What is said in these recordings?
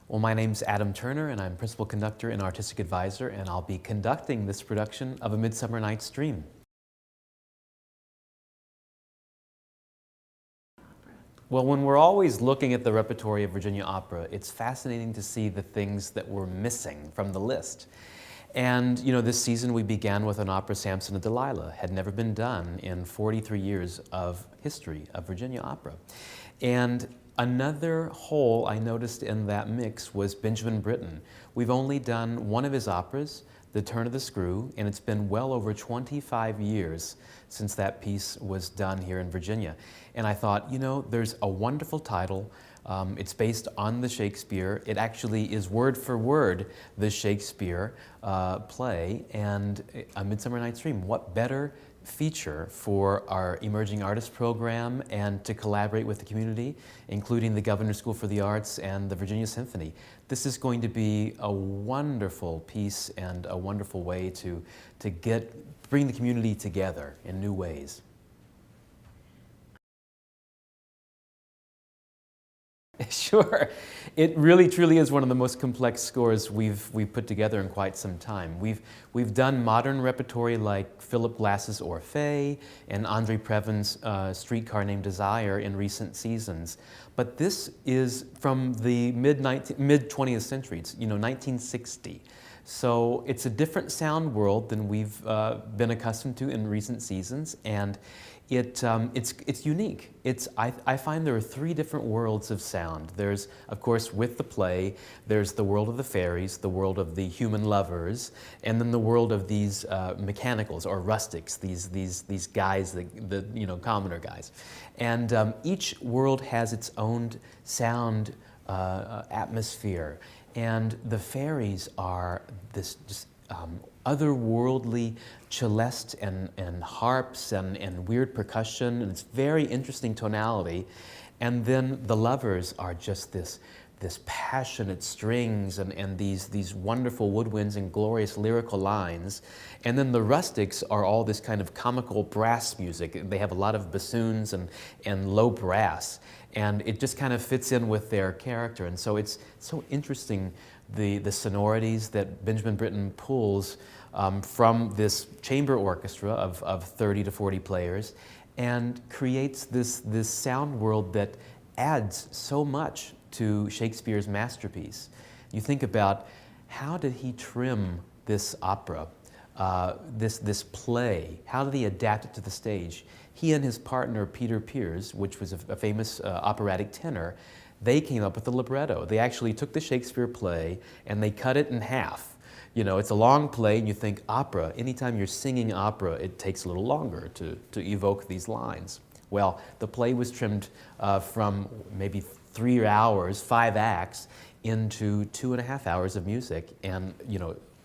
Well, my name's Adam Turner, and I'm Principal Conductor and Artistic Advisor, and I'll be conducting this production of A Midsummer Night's Dream. Well, when we're always looking at the repertory of Virginia opera, it's fascinating to see the things that we're missing from the list. And, this season we began with an opera, Samson and Delilah. Had never been done in 43 years of history of Virginia opera. And another hole I noticed in that mix was Benjamin Britten. We've only done one of his operas, The Turn of the Screw, and it's been well over 25 years since that piece was done here in Virginia. And I thought, there's a wonderful title. It's based on the Shakespeare. It actually is word for word the Shakespeare play, and A Midsummer Night's Dream. What better feature for our Emerging Artist Program and to collaborate with the community, including the Governor's School for the Arts and the Virginia Symphony. This is going to be a wonderful piece and a wonderful way to bring the community together in new ways. Sure. It really truly is one of the most complex scores we've put together in quite some time. We've done modern repertory like Philip Glass's Orphée and Andre Previn's Streetcar Named Desire in recent seasons. But this is from the mid-20th century, it's 1960. So it's a different sound world than we've been accustomed to in recent seasons, and it's unique. I find there are three different worlds of sound. There's, of course, with the play, there's the world of the fairies, the world of the human lovers, and then the world of these mechanicals or rustics, these guys, the commoner guys. And each world has its own sound atmosphere. And the fairies are this just otherworldly celeste and harps and weird percussion, and it's very interesting tonality. And then the lovers are just this passionate strings and these wonderful woodwinds and glorious lyrical lines. And then the rustics are all this kind of comical brass music. They have a lot of bassoons and low brass. And it just kind of fits in with their character. And so it's so interesting, the sonorities that Benjamin Britten pulls from this chamber orchestra of 30 to 40 players and creates this sound world that adds so much to Shakespeare's masterpiece. You think about how did he trim this opera, this play? How did he adapt it to the stage? He and his partner, Peter Pears, which was a famous operatic tenor, they came up with the libretto. They actually took the Shakespeare play and they cut it in half. It's a long play, and you think opera. Anytime you're singing opera, it takes a little longer to evoke these lines. Well, the play was trimmed from maybe 3 hours, 5 acts, into 2.5 hours of music, and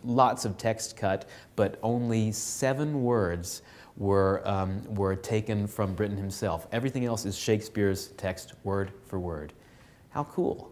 lots of text cut, but only 7 words were taken from Britten himself. Everything else is Shakespeare's text, word for word. How cool.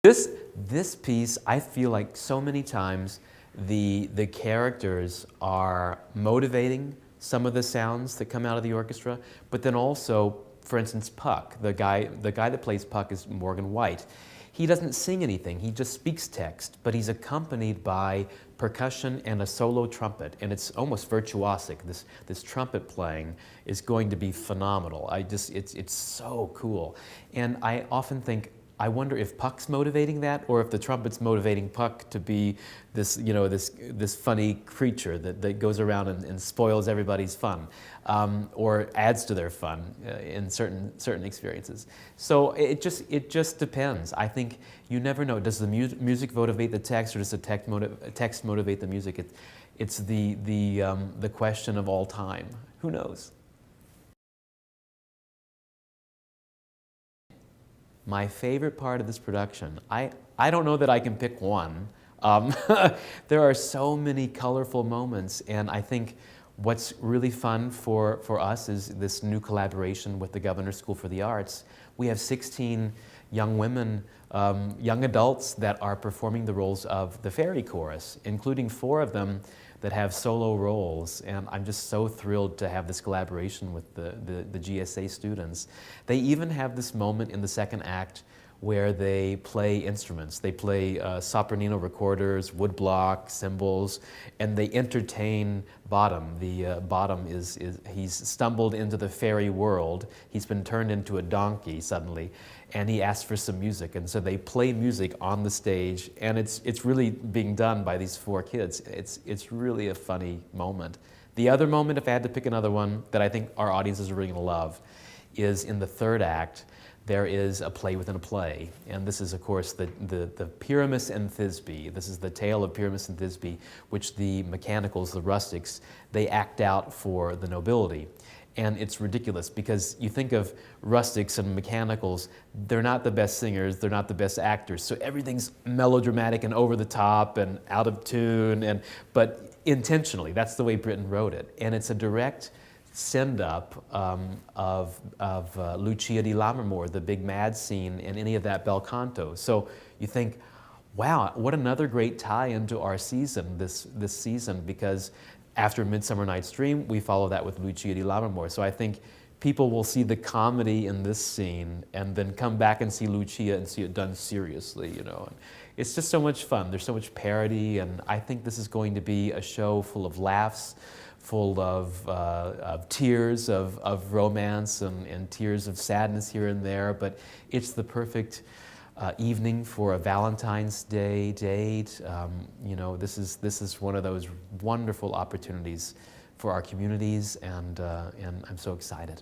This piece, I feel like so many times the characters are motivating some of the sounds that come out of the orchestra, but then also, for instance, Puck, the guy that plays Puck is Morgan White. He doesn't sing anything, he just speaks text, but he's accompanied by percussion and a solo trumpet, and it's almost virtuosic. This trumpet playing is going to be phenomenal. It's so cool. And I often think, I wonder if Puck's motivating that, or if the trumpet's motivating Puck to be this, this funny creature that goes around and spoils everybody's fun, or adds to their fun in certain experiences. So it just depends. I think you never know. Does the music motivate the text, or does the text motivate the music? It's the question of all time. Who knows? My favorite part of this production, I don't know that I can pick one. There are so many colorful moments, and I think what's really fun for us is this new collaboration with the Governor's School for the Arts. We have 16 young women, young adults that are performing the roles of the fairy chorus, including 4 of them that have solo roles, and I'm just so thrilled to have this collaboration with the GSA students. They even have this moment in the second act where they play instruments. They play sopranino recorders, woodblock, cymbals, and they entertain Bottom. The Bottom he's stumbled into the fairy world. He's been turned into a donkey suddenly, and he asks for some music. And so they play music on the stage, and it's really being done by these 4 kids. It's really a funny moment. The other moment, if I had to pick another one that I think our audiences are really gonna love, is in the third act. There is a play within a play, and this is, of course, the Pyramus and Thisbe. This is the tale of Pyramus and Thisbe, which the mechanicals, the rustics, they act out for the nobility. And it's ridiculous because you think of rustics and mechanicals, they're not the best singers, they're not the best actors, so everything's melodramatic and over the top and out of tune, but intentionally, that's the way Britain wrote it. And it's a direct send-up of Lucia di Lammermoor, the big mad scene, and any of that bel canto. So you think, wow, what another great tie into our season, this season, because after Midsummer Night's Dream, we follow that with Lucia di Lammermoor. So I think people will see the comedy in this scene and then come back and see Lucia and see it done seriously, you know. And it's just so much fun. There's so much parody, and I think this is going to be a show full of laughs, full of tears of romance and tears of sadness here and there, but it's the perfect evening for a Valentine's Day date. You know, this is one of those wonderful opportunities for our communities, and I'm so excited.